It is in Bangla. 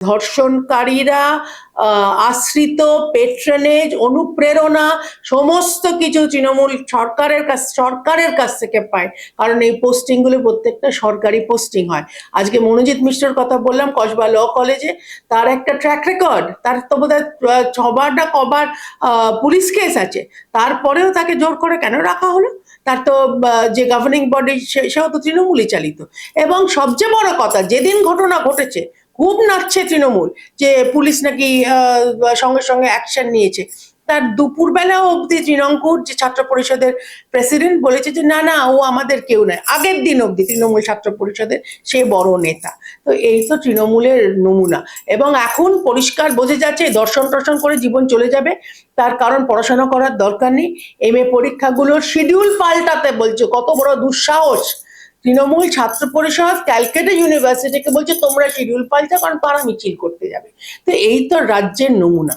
ধর্ষণকারীরা আশ্রিত, পেট্রনেজ, অনুপ্রেরণা সমস্ত কিছু তৃণমূল সরকারের কাছ থেকে পায়, কারণ এই পোস্টিংগুলো প্রত্যেকটা সরকারি পোস্টিং হয়। আজকে মনোজিৎ মিশ্রর কথা বললাম, কসবা ল কলেজে, তার একটা ট্র্যাক রেকর্ড, তার তো বোধহয় ছবার না কবার পুলিশ কেস আছে, তারপরেও তাকে জোর করে কেন রাখা হলো? তার তো যে গভর্নিং বডি সেও তো তৃণমূলই চালিত। এবং সবচেয়ে বড় কথা, যেদিন ঘটনা ঘটেছে খুব নাচছে তৃণমূল যে পুলিশ নাকি সঙ্গে সঙ্গে অ্যাকশন নিয়েছে, তার দুপুরবেলা অবধি তৃণঙ্কুর যে ছাত্র পরিষদের প্রেসিডেন্ট বলেছে যে না না, ও আমাদের কেউ নয়। আগের দিন অবধি তৃণমূল ছাত্র পরিষদের সে বড় নেতা। তো এই তো তৃণমূলের নমুনা। এবং এখন পরিষ্কার বোঝা যাচ্ছে দর্শন টর্শন করে জীবন চলে যাবে, তার কারণ পড়াশোনা করার দরকার নেই। এমএ পরীক্ষাগুলোর শিডিউল পাল্টাতে বলছে, কত বড় দুঃসাহস! তৃণমূল ছাত্র পরিষদ ক্যালকাটা ইউনিভার্সিটিকে বলছে তোমরা শিডিউল পাল্টা, কারণ তারা মিছিল করতে যাবে। তো এই তো রাজ্যের নমুনা।